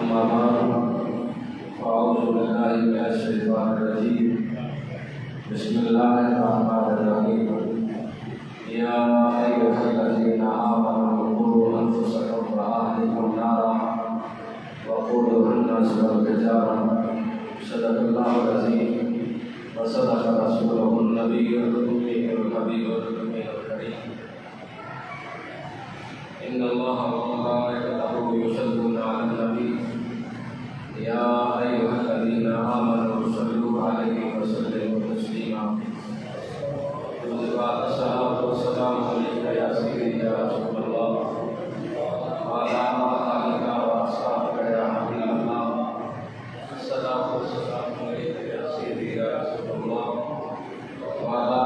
أما بعد فأعوذ بالله من الشيطان الرجيم بسم الله الرحمن الرحيم يا أيها الذين آمنوا قوا أنفسكم وأهلكم نارا وقودها الناس والحجارة صدق الله العظيم وصدق رسوله النبي الأمي الحبيب الأمي الكريم إن الله وملائكته يصلون على النبي يا أيها الذين آمنوا صلوا عليه وسلموا تسليما الصلاة والسلام عليك يا سيدي يا رسول الله وعلى آلك وأصحابك يا حبيب الله الصلاة والسلام عليك يا سيدي يا رسول الله وعلى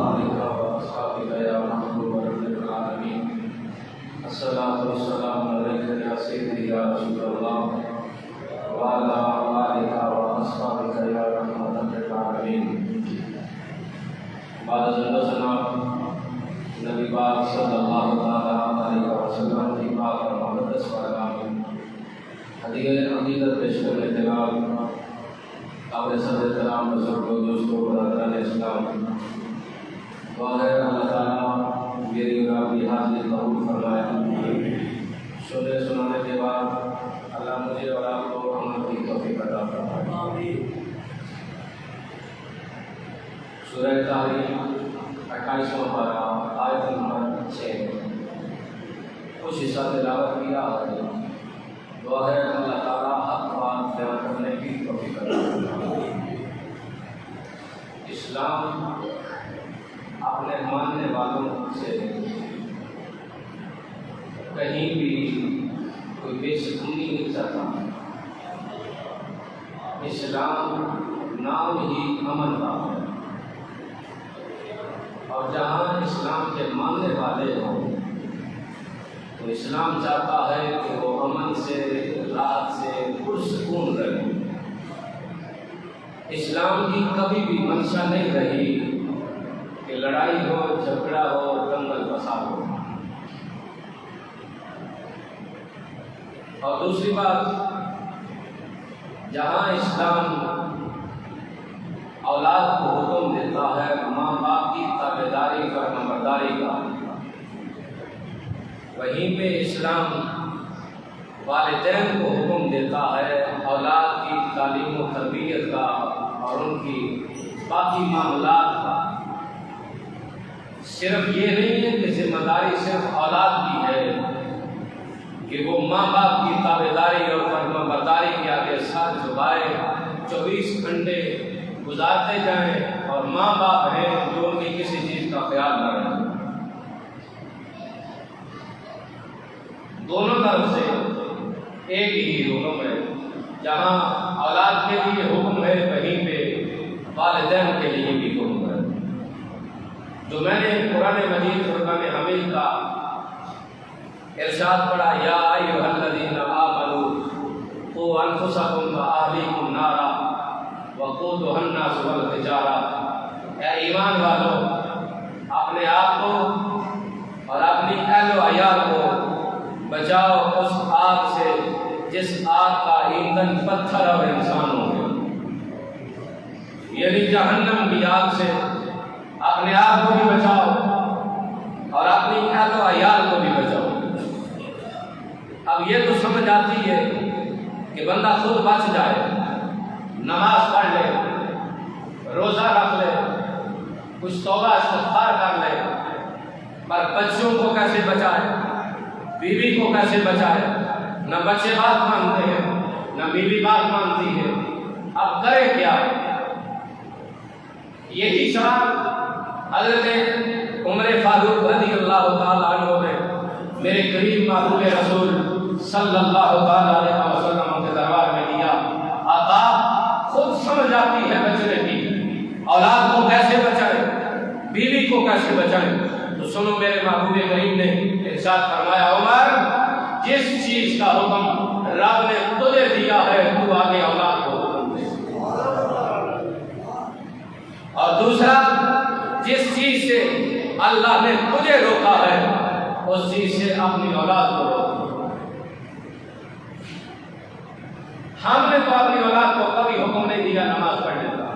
آلك وأصحابك يا محبوب رب العالمين الصلاة والسلام عليك يا سيدي يا رسول الله وعلى آلك وأصحابك يا رحمة للعالمين بعد جناب نبی پاک صلی اللہ علیہ وسلم کی پاک اور مقدس بارگاہ میں ہدیہ عقیدت پیش کرنے کے بعد آپ صدر کرام بزرگوں دوستوں برادران اسلام دعا ہے اللہ تعالیٰ میری اور آپ کی حاضری قبول فرمائے. سننے سنانے کے بعد اللہ مجھے اور آپ کو عمل کی توفیق عطا فرمائے. سورہ تحریم 28واں پارہ آیت نمبر 6 کچھ حصہ تلاوت کیا ہے. دعا ہے اللہ تعالیٰ حق بات بیان کرنے کی توفیق عطا فرمائے. اسلام اپنے ماننے والوں سے کہیں بھی کوئی بے سکونی نہیں چاہتا. اسلام نام ہی امن کا ہے اور جہاں اسلام کے ماننے والے ہوں تو اسلام چاہتا ہے کہ وہ امن سے راحت سے پرسکون رہے. اسلام کی کبھی بھی منشا نہیں رہی کہ لڑائی ہو, جھگڑا ہو, دنگل فساد ہو. اور دوسری بات, جہاں اسلام اولاد کو حکم دیتا ہے ماں باپ کی تابعداری کا, نمبرداری کا, وہیں پہ اسلام والدین کو حکم دیتا ہے اولاد کی تعلیم و تربیت کا اور ان کی باقی معاملات کا. صرف یہ نہیں ہے کہ ذمہ داری صرف اولاد کی ہے کہ وہ ماں باپ کی تابعداری اور فرمانبرداری کے آگے سر جھکائے 24 گھنٹے گزارتے جائیں اور ماں باپ ہیں جو ان کی کسی چیز کا خیال نہ رکھیں. دونوں طرف سے ایک ہی حکم ہے. جہاں اولاد کے لیے حکم ہے وہیں پہ والدین کے لیے بھی حکم ہے. جو میں نے قرآن مجید فرقان حمید کا ارشاد پڑھا یا ایھا الذین آمنوا قوا انفسکم واہلیکم نارا وقودها الناس والحجارہ, اے ایمان والو اپنے آپ کو اور اپنی اہل و عیال کو بچاؤ اس آگ سے جس آگ کا ایندھن پتھر اور انسان ہوں گے. یعنی جہنم کی آگ سے اپنے آپ کو بھی بچاؤ اور اپنی اہل و عیال کو بھی بچاؤ. اب یہ تو سمجھ آتی ہے کہ بندہ خود بچ جائے, نماز پڑھ لے, روزہ رکھ لے, کچھ توبہ استغفار کر لے, پر بچوں کو کیسے بچائے, بیوی کو کیسے بچائے؟ نہ بچے بات مانتے ہیں نہ بیوی بات مانتی ہے. اب کرے کیا؟ یہی سوال حضرت عمر فاروق رضی اللہ تعالیٰ عنہ نے میرے قریب محبوب رسول صلی اللہ علیہ وسلم کے دربار میں دیا. آقا خود سمجھ آتی ہے بچنے کی, اولاد کو کیسے بچائیں, بیوی کو کیسے بچائیں. تو سنو میرے محبوب کریم نے ارشاد فرمایا عمر جس چیز کا حکم رب نے تجھے دیا ہے تو آگے اولاد کو حکم دے. اور دوسرا جس چیز سے اللہ نے تجھے روکا ہے اس چیز سے اپنی اولاد کو روکو. ہم نے تو اپنی اولاد کو کبھی حکم نہیں دیا نماز پڑھنے کا.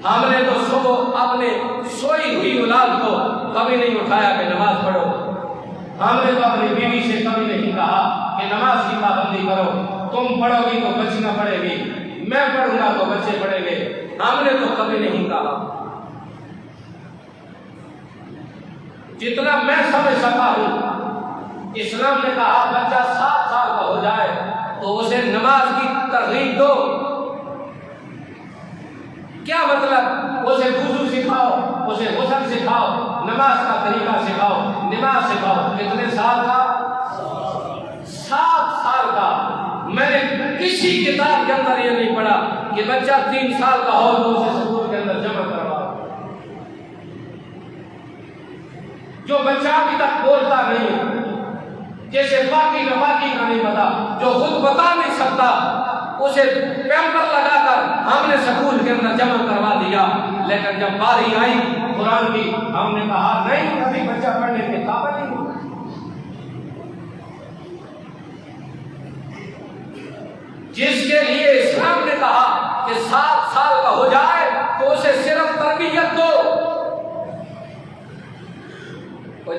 ہم نے تو صبح اپنے سوئی ہوئی اولاد کو کبھی نہیں اٹھایا کہ نماز پڑھو. ہم نے تو اپنی بیوی سے کبھی نہیں کہا کہ نماز کی پابندی کرو. تم پڑھو گی تو بچیاں پڑھے گی، میں پڑھوں گا تو بچے پڑھیں گے. ہم نے تو کبھی نہیں کہا. جتنا میں سمجھ سکا ہوں اسلام نے کہا بچہ 7 سال کا ہو جائے تو اسے نماز کی ترغیب دو. کیا مطلب؟ اسے وضو سکھاؤ، اسے غسل سکھاؤ، نماز کا طریقہ سکھاؤ، نماز سکھاؤ. کتنے سال کا؟ 7 سال کا. میں نے کسی کتاب کے اندر یہ نہیں پڑھا کہ بچہ 3 سال کا ہو تو اسے سکول کے اندر جمع کرواؤ. جو بچہ ابھی تک بولتا نہیں، جیسے باقی نواقی کا نہیں پتا، جو خود بتا نہیں سکتا، اسے پیمپر لگا کر ہم نے سکول کے اندر جمع کروا دیا. لیکن جب باری آئی قرآن کی، ہم نے کہا نہیں، ابھی بچہ پڑھنے کے قابل نہیں. جس کے لیے اسلام نے کہا کہ 7 سال کا ہو جائے تو اسے صرف تربیت دو.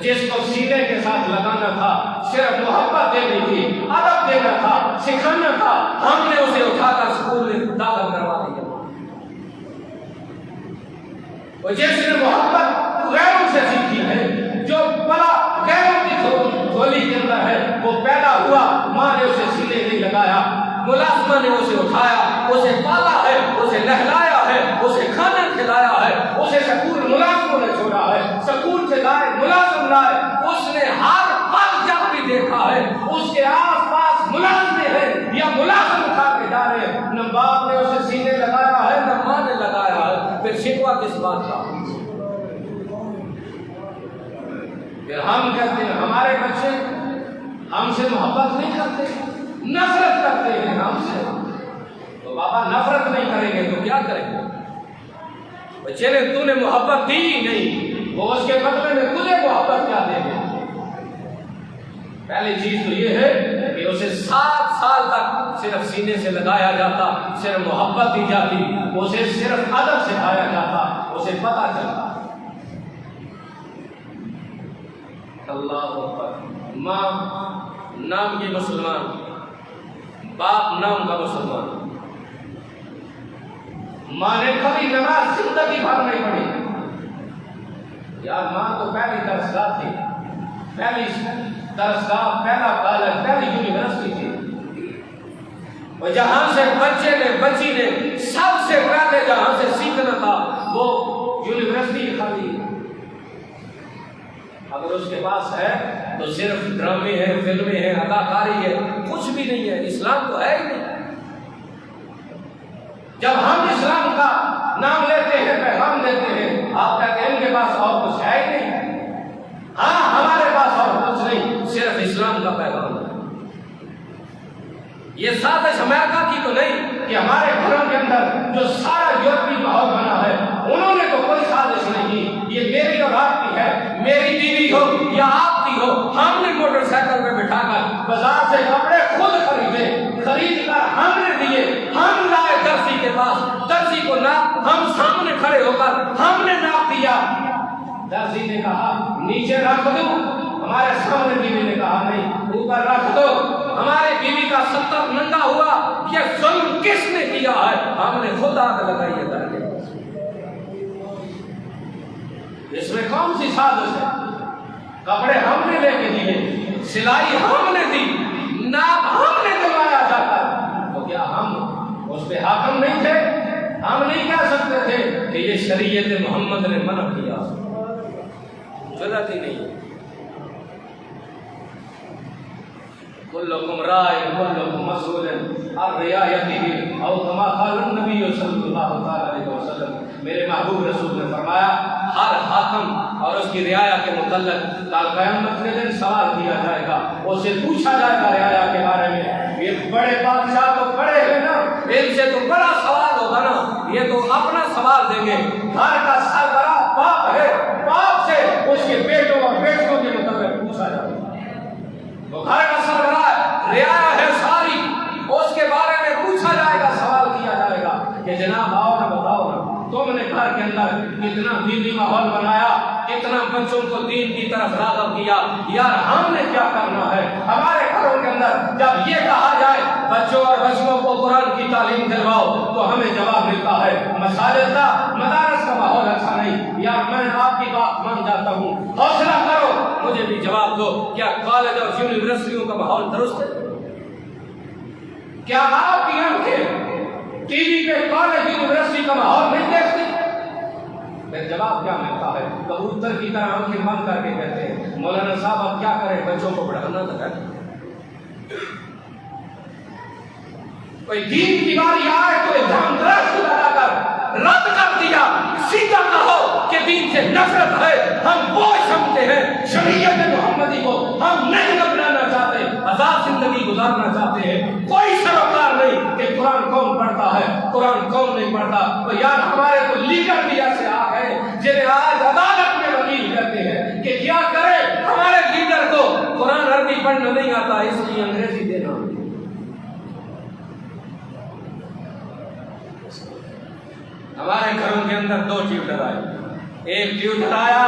جس کو سینے کے ساتھ لگانا تھا، صرف محبت دینی تھی، ادب دینا تھا، سکھانا تھا، ہم نے اسے اٹھا کر اسکول میں داخل کروا دیا. اور جس نے محبت غیروں سے سیکھی ہے، جو بڑا غیروں کی جھولی کے اندر ہے، وہ پیدا ہوا، ماں نے اسے سینے نہیں لگایا، ملازمہ نے اسے اٹھایا، اسے پالا ہے، اسے نہلایا ہے، اسے کھانا کھلایا ہے، اسے سکول ملازموں نے چھوڑا ہے، سکول سے لائے ملازم لائے. اس نے ہر پل جب بھی دیکھا ہے اس کے آس پاس ملازمے ہیں یا ملازم اٹھا کے جا رہے ہیں. نہ باپ نے اسے سینے لگایا ہے، نہ ماں نے لگایا ہے. پھر شکوہ کس بات کا؟ پھر ہم کہتے ہیں ہمارے بچے ہم سے محبت نہیں کرتے، نفرت کرتے ہیں ہم سے. تو بابا نفرت نہیں کریں گے تو کیا کریں گے؟ بچے نے تو نے محبت دی ہی نہیں، وہ اس کے بدلے میں تجھے محبت کیا دے گے؟ پہلی چیز تو یہ ہے کہ اسے 7 سال تک صرف سینے سے لگایا جاتا، صرف محبت دی جاتی، اسے صرف ادب سکھایا جاتا، اسے پتہ چلتا. اللہ اکبر. ماں نام کی مسلمان، باپ نام کا مسلمان. ماں نے کبھی نماز زندگی بھر نہیں پڑھی. یار ماں تو پہلی درسگاہ تھی، پہلی درسگاہ، پہلا کالج، پہلی یونیورسٹی تھی. اور جہاں سے بچے نے بچی نے سب سے پہلے جہاں سے سیکھنا تھا وہ یونیورسٹی خالی. اگر اس کے پاس ہے تو صرف ڈرامے ہیں، فلمیں ہیں، اداکاری ہے، کچھ بھی نہیں ہے. اسلام تو ہے ہی نہیں. جب ہم اسلام کا نام لیتے ہیں، پیغام دیتے ہیں، آپ کہتے ہیں ان کے پاس اور کچھ ہے ہی نہیں. ہاں ہمارے پاس اور کچھ نہیں، صرف اسلام کا پیغام ہے. یہ سازش امریکہ کی تو نہیں کہ ہمارے گھروں کے اندر جو سارا یورپی ماحول بنا ہے انہوں نے تو کوئی سازش نہیں کی. یہ میری اور آپ کی ہے، میری بیوی ہو یا آپ کی ہو. ہم نے موٹر سائیکل پہ بٹھا کر بازار سے کپڑے خود خریدے، خرید کر ہم نے دیے، ہم لائے درزی کے پاس، درزی کو ناپ، ہم سامنے کھڑے ہو کر ہم نے ناپ دیا. درزی نے کہا نیچے رکھ دو، ہمارے سامنے بیوی نے کہا نہیں اوپر رکھ دو. ہماری بیوی کا 70 ننگا ہوا. یہ ظلم کس نے کیا ہے؟ ہم نے خود آگ لگائی ہے درجے. اس میں کون سی سازش ہے؟ کپڑے ہم نے لے کے دیے، سلائی ہم نے دی، ناپ ہم نے دلوایا جاتا. تو کیا ہم اس پہ حاکم نہیں تھے؟ ہم نہیں کہہ سکتے تھے کہ یہ شریعت محمد نے منع کیا؟ ضرورت ہی نہیں. کلکم راع کلکم مسئول عن رعیتہ او کما قال النبی صلی اللہ علیہ وسلم. میرے محبوب رسول نے فرمایا ہر حاکم اور اس کی رعایا کے متعلق کل قیامت کے دن سوال کیا جائے گا. اسے پوچھا جائے گا رعایا کے بارے میں. یہ بڑے بادشاہ تو بڑے ہیں نا، ان سے تو بڑا سوال ہوگا نا. یہ تو اپنا سوال دیں گے. گھر کا سربراہ باپ ہے، باپ سے اس کے بیٹوں اور بیٹیوں کے متعلق پوچھا جائے گا. وہ گھر کا سربراہ رعایا ہے، ساری اتنا دینی ماحول بنایا، اتنا بچوں کو دین کی طرف راغب کیا، یار ہم نے کیا کرنا ہے؟ ہمارے گھروں کے اندر جب یہ کہا جائے بچوں اور بچوں کو قرآن کی تعلیم دلواؤ تو ہمیں جواب ملتا ہے مساجد کا مدارس کا ماحول اچھا نہیں۔ یار میں آپ کی بات مان جاتا ہوں، حوصلہ کرو، مجھے بھی جواب دو، کیا کالج اور یونیورسٹیوں کا ماحول درست ہے؟ کیا آپ کی آنکھیں ٹی وی پہ کالج یونیورسٹی کا ماحول نہیں دیکھتی؟ پھر جواب کیا ملتا ہے؟ کبوتر کی طرح آنکھیں بند کر کے کہتے ہیں مولانا صاحب اب کیا کریں، بچوں کو پڑھانا تو ہے۔ کوئی دین کی باری آئے تو الزام درست لگا کر رد کر دیا، سیدھا کہو کہ دین سے نفرت ہے، ہم وہ سمجھتے ہیں شریعت محمدی کو ہم نہیں اپنانا چاہتے، آزاد زندگی گزارنا چاہتے ہیں۔ کوئی سروکار نہیں کہ قرآن کون پڑھتا ہے، قرآن کون نہیں پڑھتا۔ تو یار ہمارے تو لیڈر بھی ایسے آ گئے جنہیں آج عدالت میں وکیل کہتے ہیں کہ کیا کرے، ہمارے لیڈر کو قرآن عربی پڑھنا نہیں آتا، اس کی انگریزی دینا۔ ہمارے گھروں کے اندر 2 ٹیوٹر آئے، ایک ٹیوٹر آیا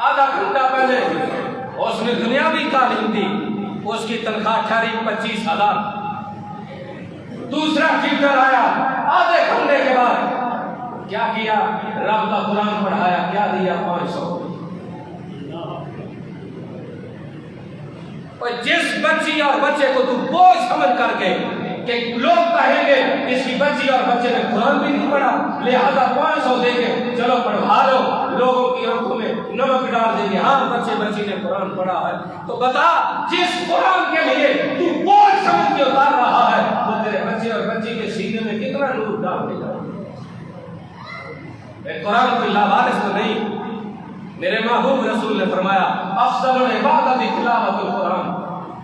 آدھا گھنٹہ پہلے، اس نے دنیاوی تعلیم دی، اس کی تنخواہ ٹھہری 25,000۔ دوسرا ٹیوٹر آیا آدھے گھنٹے کے بعد، کیا کیا؟ رب کا قرآن پڑھایا، کیا دیا؟ 500۔ اور جس بچی اور بچے کو تو بوجھ سمجھ کر کے کہ لوگ کہیں گے اس کی بچی اور بچے نے قرآن بھی نہیں پڑھا لہذا 500 دیں گے، چلو پڑھا لو، لوگوں کی آنکھوں میں نمک ڈال دیں گے، ہاں بچی نے قرآن پڑھا ہے۔ تو بتا جس قرآن کے لیے تو بوجھ سمجھ کے اتار رہا ہے وہ تیرے بچے اور بچی کے سینے میں کتنا نور ڈال دے گا؟ قرآن کوئی لاوارث تو نہیں۔ میرے محبوب رسول نے فرمایا افضل العبادت تلاوت القرآن،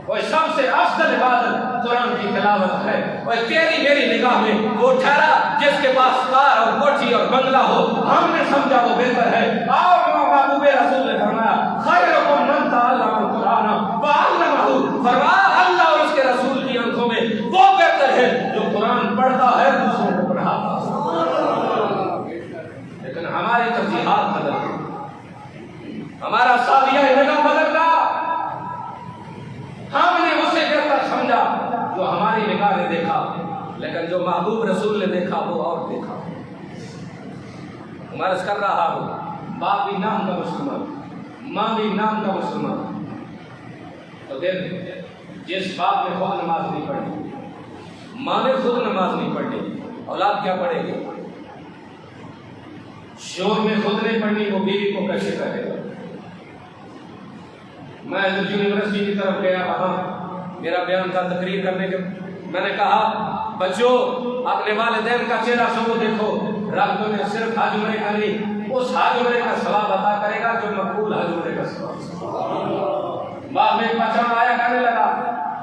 وہ سب سے افضل عبادت قرآن کی تلاوت ہے۔ اور تیری میری نگاہ میں وہ ٹھہرا جس کے پاس کار اور کوٹھی اور بنگلہ ہو، ہم نے سمجھا وہ بہتر ہے۔ اور محبوب رسول نے فرمایا خیرکم من تعلم القرآن وعلمہ، فرمایا اللہ اور اس کے رسول کی آنکھوں میں وہ بہتر ہے جو قرآن پڑھتا ہے دوسروں کو پڑھاتا ہے۔ لیکن ہماری ترجیحات بدل گئی، ہمارا سالیہ نگاہ بدل گیا، ہم نے اسے بہتر سمجھا جو ہماری نگاہ نے دیکھا، لیکن جو محبوب رسول نے دیکھا وہ اور دیکھا۔ عرض کر رہا ہوں باپ بھی نام کا مسلمان، ماں بھی نام کا مسلمان، تو دیکھ جس باپ نے خود نماز نہیں پڑھی، ماں نے خود نماز نہیں پڑھی، اولاد کیا پڑھے گی؟ شور میں خود نہیں پڑھنی، وہ بیوی کو کیسے کہے گا؟ میں یونیورسٹی کی طرف گیا، وہاں میرا بیان تھا تقریر کرنے کے، میں نے کہا بچوں اپنے والدین کا چہرہ سب دیکھو، رب تمہیں صرف حج عمرے کا نہیں اس حج عمرے کا ثواب عطا کرے گا جو مقبول حج عمرے کا ثواب۔ بعد میں ایک بچہ آیا کہنے لگا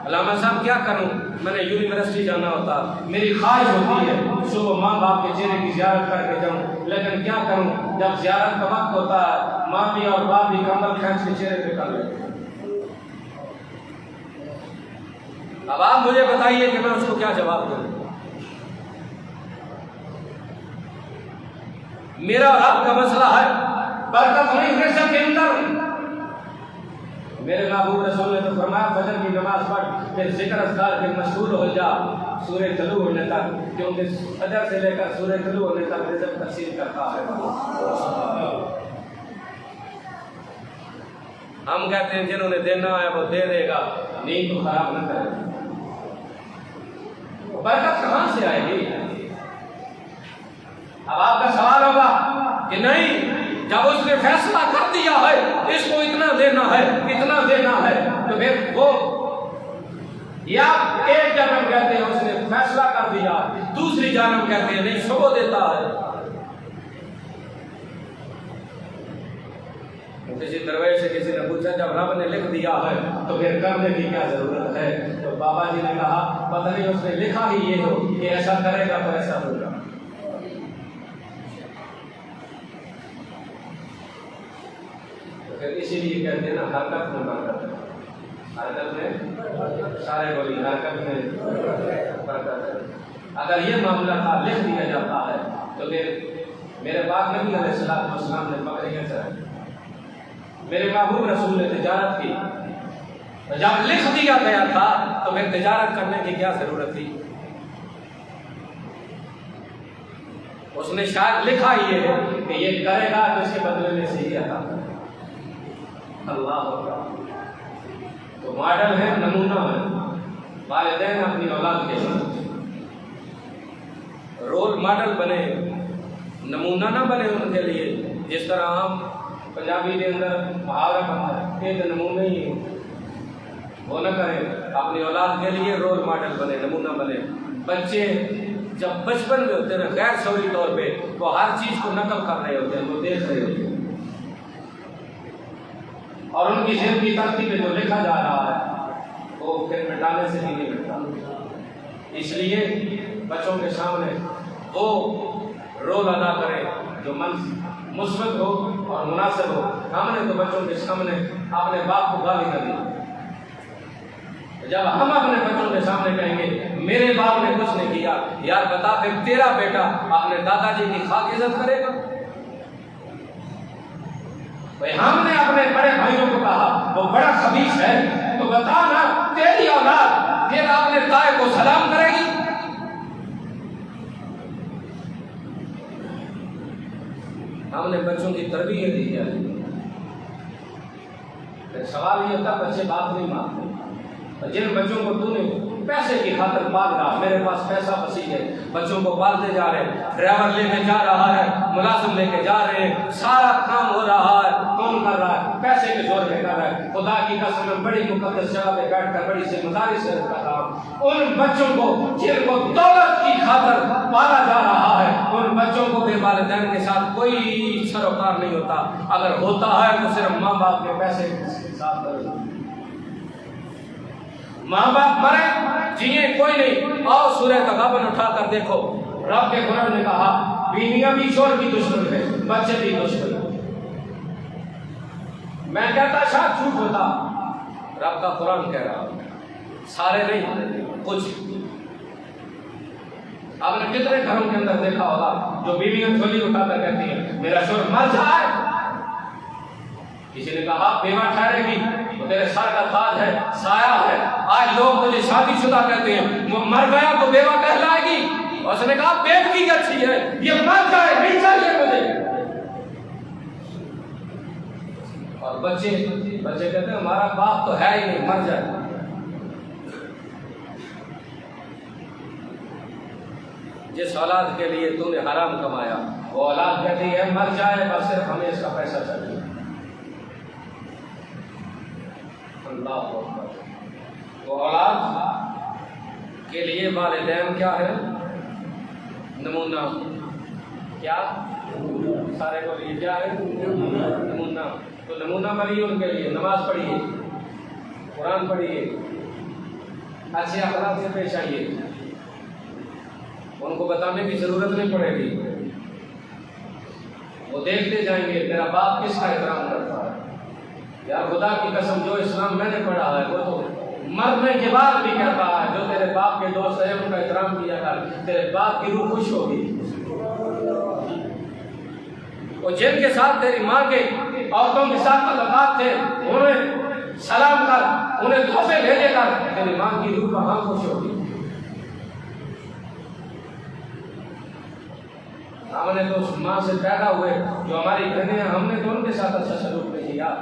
علامہ صاحب کیا کروں، میں نے یونیورسٹی جانا ہوتا، میری خواہش ہوتی ہے صبح ماں باپ کے چہرے کی زیارت کر کے جاؤں، لیکن کیا کروں جب زیارت کا وقت ہوتا ہے ماں بھی اور باپ بھی کمبل کھینچ کے چہرے پہ کر لیتے۔ اب آپ مجھے بتائیے کہ میں اس کو کیا جواب دوں؟ میرا اور آپ کا مسئلہ ہے برکت نہیں ہے کے اندر۔ میرے محبوب رسول نے تو فرمایا فجر کی نماز پڑھ پھر ذکر اذکار کے مشغول ہو جا سورہ طلوع ہونے تک، کیونکہ فجر سے لے کر سورہ طلوع ہونے تک رزق تقسیم کرتا ہے۔ ہم کہتے ہیں جنہوں نے دینا ہے وہ دے دے گا، نیند تو خراب نہ کرے۔ برکت کہاں سے آئے گی؟ اب آپ کا سوال ہوگا کہ نہیں جب اس نے فیصلہ کر دیا ہے اس کو اتنا دینا ہے اتنا دینا ہے تو پھر وہ، یا ایک جانب کہتے ہیں اس نے فیصلہ کر دیا، دوسری جانب کہتے ہیں نہیں صبح دیتا ہے۔ کسی درویش سے کسی نے پوچھا جب رب نے لکھ دیا ہے تو پھر کرنے کی کیا ضرورت ہے؟ تو بابا جی نے کہا پتہ نہیں اس نے لکھا ہی یہ ہو کہ ایسا کرے گا تو ایسا ہوگا۔ تو پھر اسی لیے کہتے ہیں نا حرکت میں برکت ہے، حرکت میں سارے بولی حرکت میں برکت ہے۔ اگر یہ معاملہ تھا لکھ دیا جاتا ہے تو پھر میرے پاک نبی علیہ السلام نے بکریاں چرائی، میرے محبوب رسول نے تجارت کی، جب لکھ دیا گیا تھا تو پھر تجارت کرنے کی کیا ضرورت تھی؟ اس نے شاید لکھا یہ کہ یہ کرے گا تو اس کے بدلے میں سے ہی عطا کرے گا۔ اللہ اکبر۔ تو ماڈل ہے، نمونہ ہے، والدین اپنی اولاد کے لیے رول ماڈل بنے، نمونہ نہ بنے ان کے لیے۔ جس طرح ہم پنجابی کے اندر محاورہ بنتا ہے کہ نمونے ہی وہ نہ کریں، اپنی اولاد کے لیے رول ماڈل بنے، نمونہ بنے۔ بچے جب بچپن میں ہوتے ہیں غیر شعوری طور پہ وہ ہر چیز کو نقل کر رہے ہوتے ہیں، وہ دیکھ رہے ہوتے ہیں، اور ان کی ذہن کی ترتیب میں جو لکھا جا رہا ہے وہ پھر مٹانے سے نہیں مٹتا۔ اس لیے بچوں کے سامنے وہ رول ادا کریں جو مثبت ہو اور مناسب ہو۔ ہم نے تو بچوں کے سامنے اپنے باپ کو گالی کر دی، جب ہم اپنے بچوں کے سامنے کہیں گے میرے باپ نے کچھ نہیں کیا، یار بتا پھر تیرا بیٹا اپنے دادا جی کی خاک عزت کرے گا؟ ہم نے اپنے بڑے بھائیوں کو کہا وہ بڑا خبیث ہے، تو بتا نا تیری اولاد پھر اپنے تائے کو سلام کرے گی؟ ہم نے بچوں کی تربیت دی ہے۔ سوال یہ تھا بچے بات نہیں مانتے۔ جن بچوں کو تو نے پیسے کی خاطر پال رہا، میرے پاس پیسہ وسیع ہے، بچوں کو پالتے جا رہے ہیں، ڈرائیور لے کے جا رہا ہے، ملازم لے کے جا رہے ہیں، سارا کام ہو رہا ہے، کون کر رہا ہے؟ پیسے کے زور پہ کر رہا ہے۔ خدا کی قسم میں بڑی مقدس جگہ پہ بیٹھ کر بڑی ذمہ داری سے کر رہا ہوں، ان بچوں کو جن کو دولت کی خاطر پالا جا رہا ہے، ان بچوں کو بھی والدین کے ساتھ کوئی سروکار نہیں ہوتا، اگر ہوتا ہے تو صرف ماں باپ کے پیسے کے ساتھ ہوتا ہے۔ ماں باپ مرے جیے کوئی نہیں۔ آؤ سورہ تغابن اٹھا کر دیکھو، رب کے قرآن نے کہا بیویاں بھی شوہر کی دشمن ہے، بچے بھی دشمن ہے۔ میں کہتا شاید جھوٹ ہوتا، رب کا قرآن کہہ رہا، سارے نہیں کچھ۔ آپ نے کتنے گھروں کے اندر دیکھا ہوگا جو بیویاں جھولی اٹھا کر کہتی ہیں میرا شوہر مر جائے، کسی نے کہا بیوہ ٹھہرے گی تو تیرے سر کا تاج ہے، سایہ ہے۔ آج لوگ مجھے شادی شدہ کہتے ہیں، وہ مر گیا تو بیوہ کہلائے گی۔ اور اس نے کہا بیوی اچھی ہے، یہ مر جائے نہیں چاہیے مجھے۔ اور بچے کہتے ہیں ہمارا باپ تو ہے ہی نہیں، مر جائے۔ جس اولاد کے لیے تو نے حرام کمایا وہ اولاد کہتی ہے مر جائے بس صرف ہمیں اس کا پیسہ چاہیے۔ اللہ اکبر۔ وہ اولاد کے لیے والدین کیا ہے؟ نمونہ۔ کیا سارے کو لیے کیا ہے؟ نمونہ۔ تو نمونہ بنیے ان کے لیے، نماز پڑھیے، قرآن پڑھیے، اچھے اخلاق سے پیش آئیے، ان کو بتانے کی ضرورت نہیں پڑے گی، وہ دیکھتے جائیں گے تیرا باپ کس کا احترام کرتا ہے۔ یار خدا کی قسم جو اسلام میں نے پڑھا ہے وہ تو مرنے کے بعد بھی کہتا ہے جو تیرے باپ کے دوست ہیں ان کا احترام کیا کر، تیرے باپ کی روح خوش ہوگی۔ اور جن کے ساتھ تیری ماں کے عورتوں کے ساتھ تعلقات تھے انہیں سلام کر، انہیں تحفے بھیجے کر، تیری ماں کی روح وہاں خوش ہوگی۔ ہم نے تو اس ماں سے پیدا ہوئے جو ہماری بہنیں ہیں، ہم نے تو ان کے ساتھ اچھا سلوک نہیں کیا،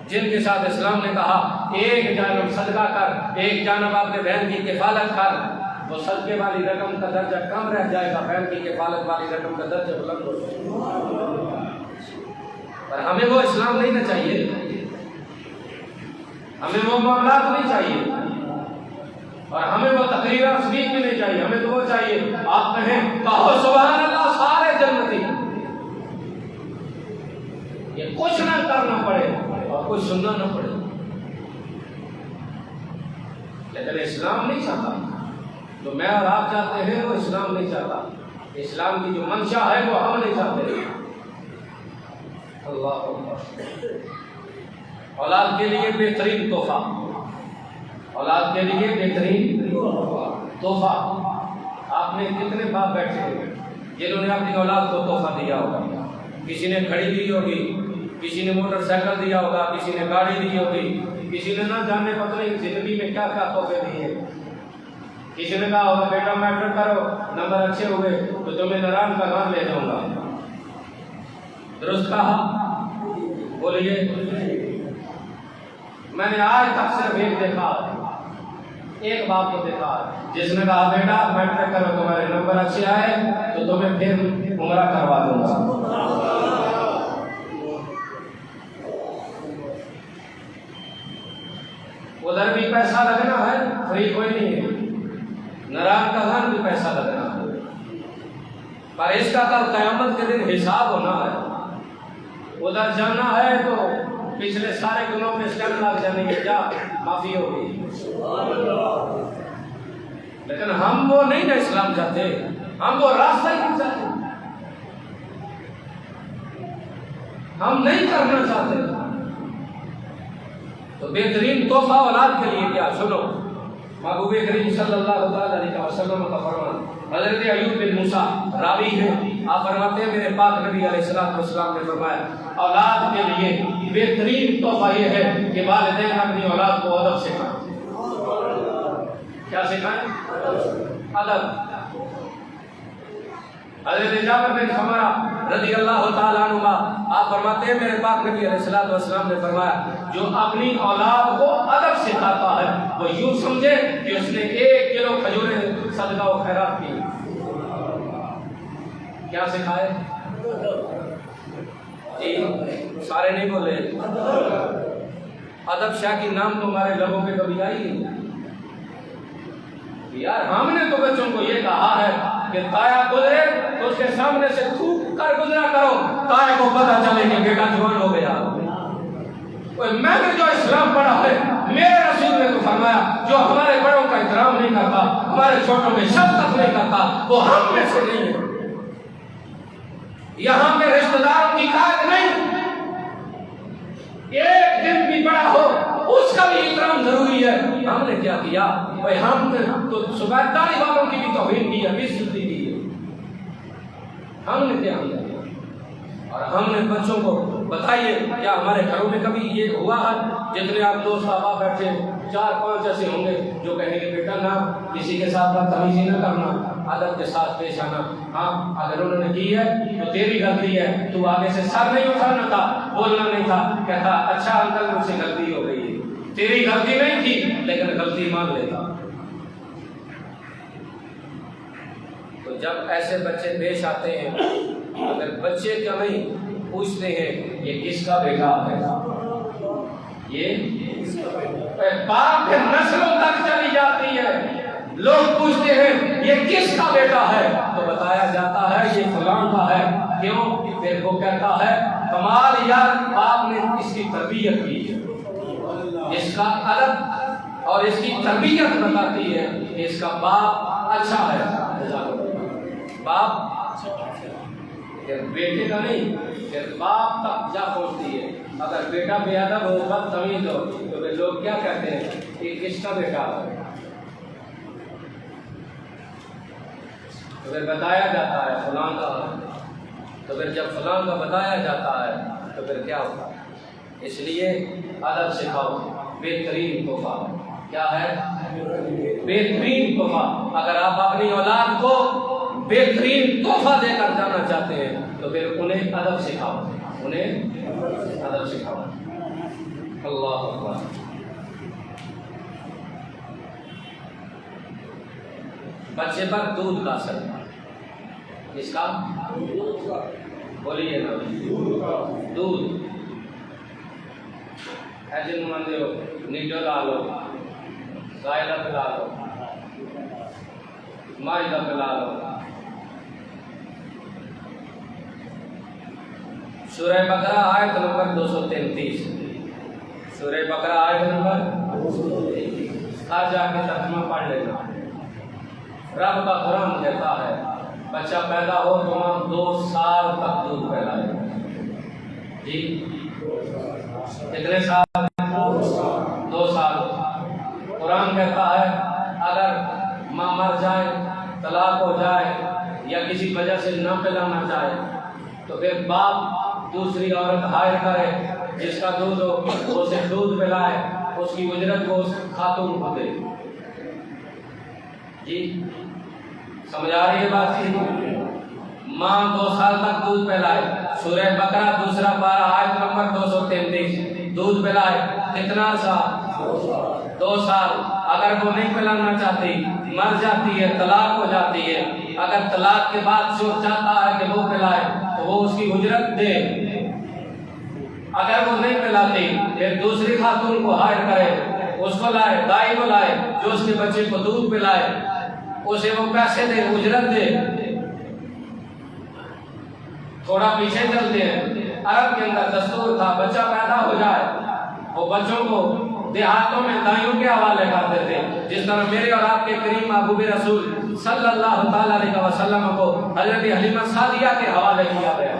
جن کے ساتھ اسلام نے کہا ایک جانب صدقہ کر، ایک جانب اپنے بہن کی کفالت کر، وہ صدقے والی رقم کا درجہ کم رہ جائے گا، بہن کی کفالت والی رقم کا درجہ بلند ہو جائے گا۔ پر ہمیں وہ اسلام نہیں نہ چاہیے، ہمیں وہ معاملات نہیں چاہیے، اور ہمیں وہ تقریر تصویر بھی نہیں چاہیے، ہمیں تو وہ چاہیے آپ کہیں کہو سبحان اللہ سارے جنتی، یہ کچھ نہ کرنا پڑے اور کچھ سننا نہ پڑے۔ لیکن اسلام نہیں چاہتا، جو میں اور آپ چاہتے ہیں وہ اسلام نہیں چاہتا، اسلام کی جو منشا ہے وہ ہم نہیں چاہتے۔ اللہ اکبر۔ اولاد کے لیے بہترین تحفہ، اولاد کے لیے بہترین تحفہ۔ آپ نے کتنے باپ بیٹھے ہوئے جنہوں نے اپنی اولاد کو تحفہ دیا ہوگا. کسی نے گھڑی دی ہوگی, کسی نے موٹر سائیکل دیا ہوگا, کسی نے گاڑی دی ہوگی, کسی نے نہ جانے پتہ نہیں زندگی میں کیا کیا تحفے دیے. کسی نے کہا ہوگا بیٹا میٹرک کرو, نمبر اچھے ہوئے تو تمہیں نران کا گھر لے جاؤں گا. درست کہا؟ بولیے. میں نے آج تک صرف ایک دیکھا, ایک باپ کو دیکھا جس نے کہا بیٹا میٹرک کرو, تمہارے نمبر اچھے آئے تو تمہیں پھر عمرہ کروا دوں گا. ادھر بھی پیسہ لگنا ہے, فری کوئی نہیں ہے. نران کا گھر بھی پیسہ لگنا ہے, پر اس کا کل قیامت کے دن حساب ہونا ہے. ادھر جانا ہے تو پچھلے سارے گناہوں میں اسٹیمپ لگ جانے گے, کیا معافی ہوگی. لیکن ہم وہ نہیں نا اسلام چاہتے, ہم وہ راستہ ہی نہیں چاہتے, ہم نہیں کرنا چاہتے. تو بہترین تحفہ اولاد کے لیے کیا, سنو محبوب کریم صلی اللہ علیہ وسلم کا فرمان. حضرت ایوب بن موسیٰ راوی ہے, آپ فرماتے ہیں میرے پاک نبی علیہ السلام نے فرمایا اولاد کے لیے بہترین تحفہ یہ ہے کہ والدین اپنی اولاد کو ادب سکھائیں. کیا سکھائیں؟ ادب. حضرت جابر بن سمرہ رضی اللہ تعالیٰ عنہ آپ فرماتے ہیں میرے پاک نبی علیہ السلام نے فرمایا جو اپنی اولاد کو ادب سکھاتا ہے وہ یوں سمجھے کہ اس نے 1 کلو کھجوریں صدقہ و خیرات کی. کیا سکھائے؟ سارے نہیں بولے. ادب شاہ کی نام تو ہمارے لبوں پہ کبھی آئی نہیں. یار ہم نے تو بچوں کو یہ کہا ہے کہ تایا گزرے تو اس کے سامنے سے تھوک کر گزرا کرو, تایا کو پتہ چلے کہ بیٹا جوان ہو گیا. میں نے جو اسلام پڑھا ہے, میرے رسول نے تو فرمایا جو ہمارے بڑوں کا احترام نہیں کرتا, ہمارے چھوٹوں میں شفقت نہیں کرتا, وہ ہم میں سے نہیں ہے. یہاں کے رشتہ داروں کی قائد نہیں, ایک دن بھی بڑا ہو اس کا بھی احترام ضروری ہے. ہم نے کیا کیا بھائی, ہم نے تو صوبیداری والوں کی بھی توہین کی ہے, بےعزتی کی ہے. ہم نے کیا کیا؟ اور ہم نے بچوں کو بتائیے کیا ہمارے گھروں میں کبھی یہ ہوا ہے جتنے آپ دوست احباب بیٹھے 4-5 ایسے ہوں گے جو کہیں گے بیٹا نہ کسی کے ساتھ بدتمیزی نہ کرنا, ادب کے ساتھ پیش آنا. ہاں اگر انہوں نے کی ہے تو تیری غلطی ہے, تو آگے سے سر نہیں اٹھانا تھا, بولنا نہیں تھا, کہتا اچھا انکل مجھ سے غلطی ہو گئی ہے, تیری غلطی نہیں تھی لیکن غلطی مان لیتا. تو جب ایسے بچے پیش آتے ہیں, اگر بچے کیا نہیں پوچھتے ہیں یہ کس کا بیٹا ہے, یہ باپ نسلوں تک چلی جاتی ہے, لوگ پوچھتے ہیں یہ کس کا بیٹا ہے, تو بتایا جاتا ہے یہ فلاں کا ہے. کیوں؟ پھر وہ کہتا ہے کمال یار آپ نے اس کی تربیت کی ہے, اس کا ادب اور اس کی تربیت بتاتی ہے کہ اس کا باپ اچھا ہے. باپ بیٹے کا نہیں, پھر باپ تک جا پہنچتی ہے. اگر بیٹا بے ادب ہو, بدتمیز ہو, تو پھر لوگ کیا کہتے ہیں کہ کس کا بیٹا ہے. تو پھر بتایا جاتا ہے فلاں کا ہے. تو پھر جب فلاں کا بتایا جاتا ہے تو پھر کیا ہوتا ہے. اس لیے ادب سکھاؤ, بہترین تحفہ. کیا ہے؟ بہترین تحفہ. اگر آپ اپنی اولاد کو بہترین تحفہ دے کر جانا چاہتے ہیں تو پھر انہیں ادب سکھاؤ, انہیں ادب سکھاؤ. اللہ اکبر. بچے پر دودھ کا اثر, اس کا بولیے نا, دودھ ایسے مانتے ہو, نیٹو لا لو, زائدہ پلا لو, مائدہ پلا لو. سورہ بقرہ آیت نمبر 233, سورہ بقرہ آیت نمبر 233 آج جا کے ترجمہ پڑھ لینا. رب کا قرآن کہتا ہے بچہ پیدا ہو تو ماں 2 سال تک دودھ پلائے. جی کتنے سال؟ 2 سال. قرآن کہتا ہے اگر ماں مر جائے, طلاق ہو جائے یا کسی وجہ سے نہ پلانا چاہے تو پھر باپ دوسری عورت ہائر کرے جس کا دودھ ہو اسے دودھ پلائے، اس کی اجرت کو اس خاتون کو دے۔ جی سمجھ آ رہی ہے بات؟ جی ماں 2 سال تک دودھ پلائے، سورہ بقرہ دوسرا پارہ آیت نمبر 233، دودھ پلائے کتنا سال؟ 2 سال۔ اگر وہ نہیں پلانا چاہتی، مر جاتی ہے، طلاق ہو جاتی ہے، اگر طلاق کے بعد شوہر چاہتا ہے کہ وہ پلائے تو وہ اس کی اجرت دے۔ اگر وہ نہیں پلاتی پھر دوسری خاتون کو ہائر کرے، اس کو لائے، دائی کو لائے جو اس کے بچے کو دودھ پلائے، اسے وہ پیسے دے، اجرت دے۔ تھوڑا پیچھے چلتے ہیں، عرب کے اندر دستور تھا بچہ پیدا ہو جائے وہ بچوں کو دیہاتوں میں دائیوں کے حوالے کرتے تھے، جس طرح میرے اور آپ کے کریم محبوب رسول صلی اللہ تعالی علیہ وسلم کو حضرت حلیمہ سعدیہ کے حوالے کیا گیا۔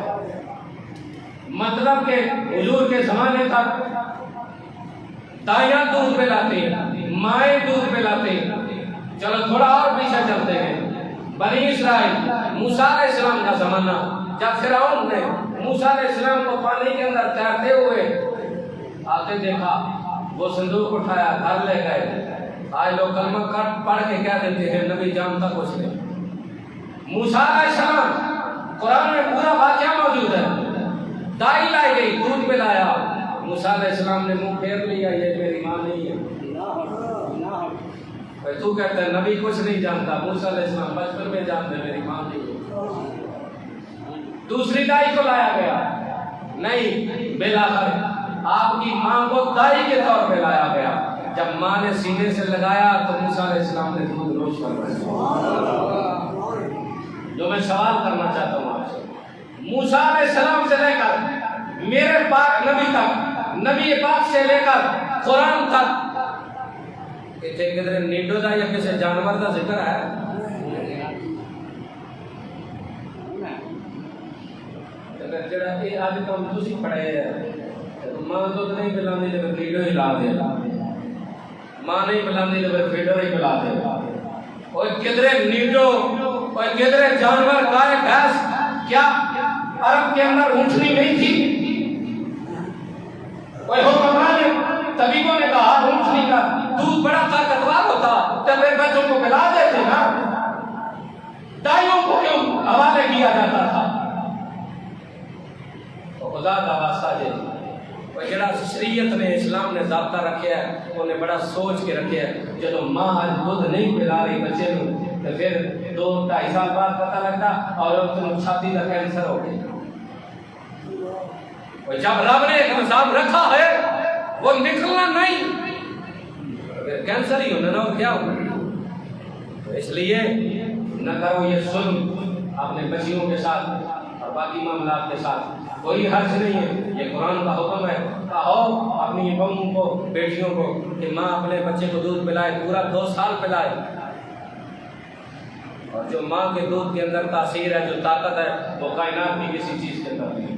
مطلب کہ حضور کے زمانے تک دائیاں دودھ پلاتی، مائیں دودھ پلاتی۔ چلو تھوڑا اور پیچھے چلتے ہیں، بنی اسرائیل موسیٰ علیہ السلام کا زمانہ، جب فرعون نے موسیٰ علیہ السلام کو پانی کے اندر تیرتے ہوئے آتے دیکھا، وہ صندوق اٹھایا، گھر لے گئے۔ آج لوگ کلمہ پڑھ کے کہہ دیتے ہیں نبی جانتا کچھ نہیں۔ موسیٰ علیہ السلام قرآن میں پورا واقعہ موجود ہے۔ دائی لائی گئی، دودھ پلایا، موسیٰ علیہ السلام نے منہ پھیر لیا، یہ میری ماں نہیں ہے۔ تو کہتا ہے نبی کچھ نہیں جانتا، موسیٰ علیہ السلام بچپن میں جانتے میری ماں نہیں ہے۔ دوسری دائی کو لایا گیا، نہیں، بالآخر آپ کی ماں کو دائی کے طور پہ لایا گیا۔ جب ماں نے سینے سے لگایا تو موسیٰ علیہ السلام نے دودھ نوش کروایا۔ جو میں سوال کرنا چاہتا ہوں آپ سے، موسیٰ علیہ السلام سے لے کر میرے پاک نبی تک، نبی پاک سے لے کر قرآن تک، اتنے کدھر نیڈو دا یا کسی جانور دا ذکر ہے؟ جڑا یہ آج کل تسی پڑھے ہیں، ماں دودھ نہیں پلاندی تو نیڈو ہی لا دے، ماں نہیں پلاندی تو فیڈر ہی پلا دے۔ اور کدھر نیڈو اور کدھر جانور گائے بھینس، کیا عرب کے اندر اونٹنی نہیں تھی؟ کوئی حکمران طبیبوں نے کہا اونٹنی کا دودھ بڑا طاقتور ہوتا تو پھر بچوں کو پلا دیتے نا، دائیوں کو کیوں حوالے کیا جاتا تھا؟ خدا کا واسطہ جی وہ جڑا شریعت نے اسلام نے ضابطہ رکھا ہے انہیں بڑا سوچ کے رکھا ہے۔ جب ماں آج دودھ نہیں پلا رہی بچے کو تو پھر 2-2.5 سال بعد پتہ لگتا اور اس چھاتی کا کینسر ہو گیا۔ جب رب نے ایک نظام رکھا ہے وہ نکلنا نہیں، اگر کینسر ہی ہونا نا اور کیا ہونا۔ تو اس لیے نہ کرو یہ ظلم اپنے بچیوں کے ساتھ اور باقی معاملات کے ساتھ، کوئی حرج نہیں ہے، یہ قرآن کا حکم ہے۔ کہو اپنی بہنوں کو، بیٹیوں کو کہ ماں اپنے بچے کو دودھ پلائے، پورا 2 سال پلائے۔ اور جو ماں کے دودھ کے اندر تاثیر ہے، جو طاقت ہے، وہ کائنات میں کسی چیز کے اندر نہیں۔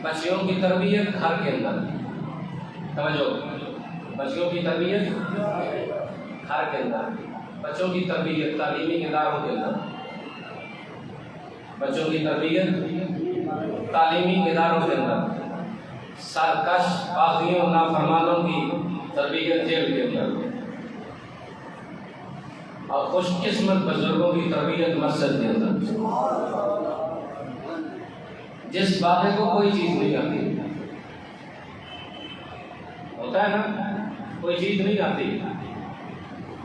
بچیوں کی تربیت گھر کے اندر، سمجھو، بچوں کی تربیت گھر کے اندر، بچوں کی تربیت تعلیمی اداروں کے اندر، بچوں کی تربیت تعلیمی اداروں کے اندر، سرکش باغیوں نافرمانوں کی تربیت جیل کے اندر، اور خوش قسمت بزرگوں کی تربیت مسجد کے اندر۔ جس بابے کو کوئی چیز نہیں آتی، ہوتا ہے نا، کوئی چیز نہیں آتی،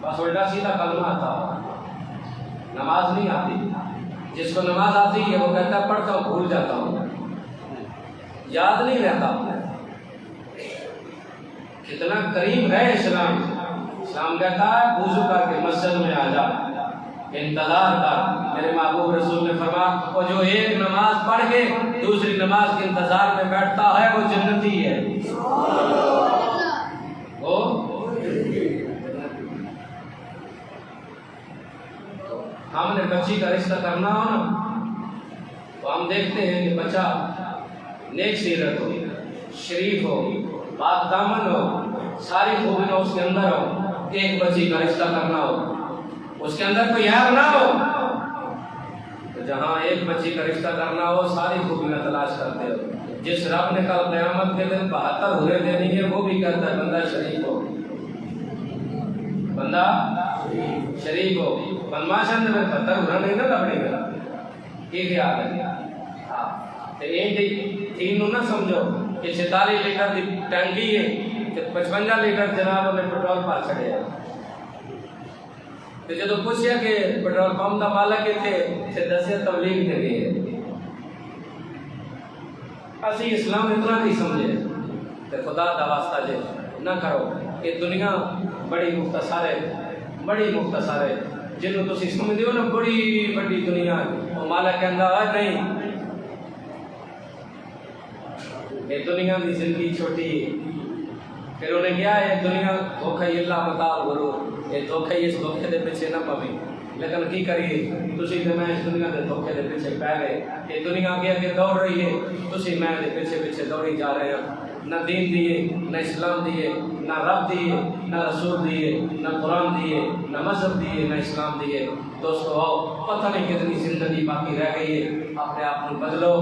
بس الٹا سیدھا کلمہ آتا، نماز نہیں آتی۔ جس کو نماز آتی ہے وہ کہتا ہے پڑھتا ہوں بھول جاتا ہوں، یاد نہیں رہتا۔ کتنا قریب ہے اسلام۔ اسلام کہتا ہے وضو کر کے مسجد میں آ جا، انتظار کر۔ میرے محبوب رسول نے فرمایا وہ جو ایک نماز پڑھ کے دوسری نماز کے انتظار میں بیٹھتا ہے وہ جنتی ہے۔ وہ ہم نے بچی کا رشتہ کرنا ہو نا تو ہم دیکھتے ہیں کہ بچہ نیک سیرت ہو، شریف ہو، پاک دامن ہو، ساری خوبیاں اس کے اندر ہو، ایک بچی کا رشتہ کرنا ہو، اس کے اندر کوئی عیب نہ ہو، تو جہاں ایک بچی کا رشتہ کرنا ہو ساری خوبیاں تلاش کرتے ہو۔ جس رب نے کل قیامت کے دن 72 حوریں دینی ہے وہ بھی کہتا ہے بندہ شریف ہو، بندہ شریف ہو، بدماشاں نے 72 حوریں نہیں نہ لبنے گا، یہ خیال ہے۔ ہاں تے ایک تین نو نہ سمجھو کہ 46 لیٹر دی ٹینکی ہے تے 55 لیٹر جناب نے پٹرول پا چھڑیا، تے جدوں پوچھیا کہ پٹرول پمپ دا مالک کتھے تے دسیا تبلیغ تے گئے۔ اسی اسلام اتنا نہیں سمجھے تے خدا دا واسطہ جے نہ کرو، یہ دنیا بڑی مختصر ہے، بڑی مختصر ہے، جنوں تسی سمجھدے ہو نا بڑی بڑی دنیا ہے، وہ مالک کہندا ہے نہیں، یہ دنیا کی زندگی چھوٹی ہے۔ پھر انہیں کیا ہے دنیا دھوکھا ہی اللہ متاع غرور، یہ دھوکھا ہی اس دھوکھے دے پیچھے نہ پوی، لیکن کی کریے تسی تے میں اس دنیا دے دھوکھے دے پیچھے پے گئے، یہ دنیا آگے آگے دوڑ رہی ہے، تسی میں دے پیچھے پیچھے دوڑی جا رہے ہیں، نہ دین دیے، نہ اسلام دیے، نہ رب دیے، نہ رسول دیے، نہ قرآن دیے، نہ مذہب دیے، نہ اسلام دیے۔ دوستو آؤ، پتہ نہیں کتنی زندگی باقی رہ گئی ہے، اپنے آپ کو بدلو،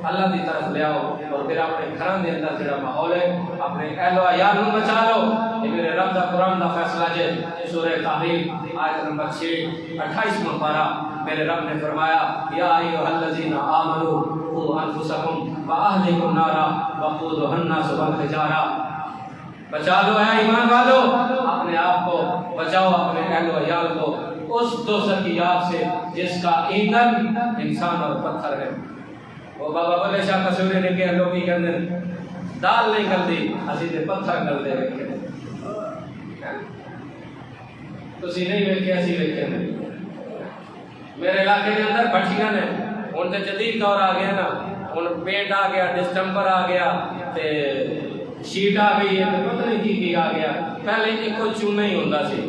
اللہ کی طرف لے آؤ، اور پھر اپنے گھروں کے اندر جڑا ماحول ہے اپنے اہل و عیال کو بچا لو۔ یہ میرے رب دا قرآن دا فیصلہ ہے، سورہ تحریم آیت نمبر 28واں پارہ، میرے رب نے فرمایا یا ایھا الذین آمنوا قوا انفسکم واہلکم نارا وقودھا الناس والحجارہ، بچا لو اے ایمان والو، اپنے آپ کو بچاؤ، اپنے اہل و عیال کو اس دوزخ کی آگ سے جس کا ایندھن انسان اور پتھر ہے۔ وہ بابا بلے شاہ کسوری نے کہا لوگ ہی کہندے دال نہیں گلدی، اسی تے پتھر گلدے رکھے، تسی نہیں ویکھے اسی ویکھے نہیں۔ میرے علاقے کے اندر بھٹیاں نے، ہن تے جدید دور آ گیا نا، ہن پینٹ آ گیا، ڈسٹمپر آ گیا، تے شیٹ آ گئی ہے، پتہ نہیں کی آ گیا۔ پہلے ایک کوئی چونا ہی ہوندا سی،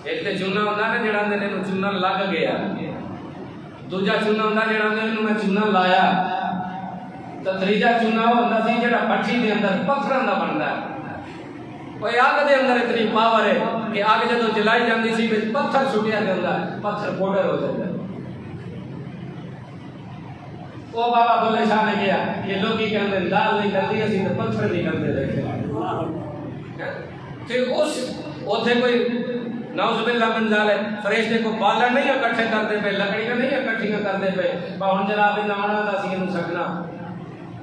ایک تے چونا ہوندا نا جڑا اندر نوں چونا لگ گیا، دوجا چونا ہوندا جڑا اندر میں چونا لایا، تے تیجا چونا ہوندا سی جڑا بھٹی دے اندر پتھراں دا بندا ہے۔ وہ آگ دے اندر اتنی پاور ہے کہ آگ جدوں جلائی جاندی سی وچ پتھر سٹیا جاندا ہے، پتھر پاؤڈر ہو جاندا ہے۔ وہ بابا بلے شاہ نے کہا یہ لوگ ہی کہتے ہیں دال نہیں کرتی، اسی تو پتھر نہیں کرتے رہے۔ پھر اس اوتھے کوئی نعوذ باللہ من ذالک فرشتے کو بالر نہیں اکٹھے کرتے پہ، لکڑیاں نہیں اکٹھیاں کرتے پہ، ہن جناب انہاں آنا دا سی انہوں سکنا،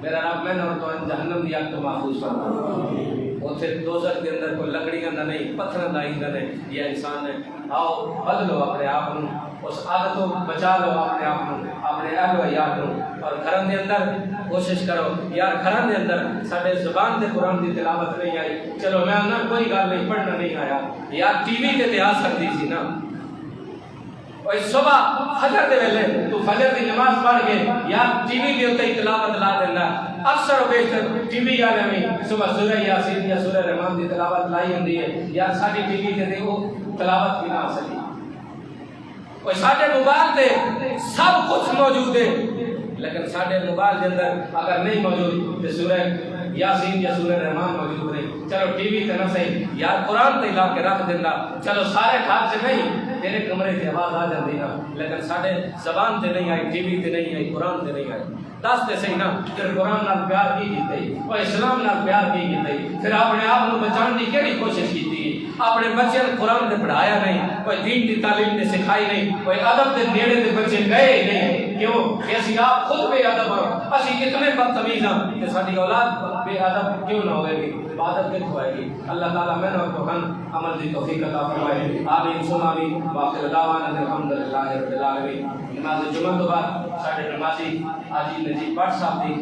میرا رب میں اور تو جہنم دی آگ تو محفوظ فرما۔ اوتھے دوزخ کے اندر کوئی لکڑیاں دا نہیں، پتھراں دا ایندھن ہے، یہ انسان ہے۔ آؤ بدلو اپنے آپ کو، اس عادت کو بچا لو اپنے آپ کو، اپنے اہل و عیال کو، اور گھروں کے اندر کوشش کرو یار گھروں کے اندر سارے زبان سے قرآن کی تلاوت نہیں آئی، چلو میں نہ کوئی گل نہیں، پڑھنا نہیں آیا یار ٹی وی تے آ سکتی سی نا، اور صبح فجر دے ویلے تو فجر کی نماز پڑھ کے یار ٹی وی کے اوتے تلاوت لا دینا۔ اکثر و بیشتر ٹی وی والے میں صبح سورہ یاسین یا سورہ رحمان کی تلاوت لائی ہوندی ہے، یار ساری ٹی وی تے وہ تلاوت بھی نہ آ سکی، اور سارے موبائل تے سب کچھ موجود ہے، لیکن سارے موبائل کے اندر اگر نہیں موجود تو سورہ یاسین یا سورہ رحمان موجود نہیں، چلو ٹی وی تے نہ صحیح یار قرآن تے لا کے رکھ دینا، چلو سارے گھر سے نہیں تیرے کمرے سے آواز آ جاتی نا، لیکن سارے زبان تے نہیں آئی، ٹی وی تے نہیں آئی، قرآن تے نہیں آئی۔ دس تے صحیح نا کہ قرآن نال پیار کی کیتے اور اسلام نال پیار کی کیتے، پھر اپنے آپ کو بچان دی کیڑی کوشش کیتی، اپنے بچے قرآن نے پڑھایا نہیں، کوئی دین کی تعلیم نے سکھائی نہیں، کوئی ادب کے نیڑے تے بچے گئے نہیں، کیوں کہ اسی آپ خود بے ادب ہیں، اسی اتنے بدتمیز ہیں کہ ساری اولاد بے ادب کیوں نہ ہوئے گی، عبادت کیوں ہوئے گی۔ اللہ تعالیٰ میں نے تو ہم عمل کی توفیق عطا فرمائے، آمین ثم آمین، وآخر دعوانا الحمدللہ رب العالمین۔ نماز جمعہ تو بعد ساڈے نمازی حاجی نجیب بٹ صاحب دی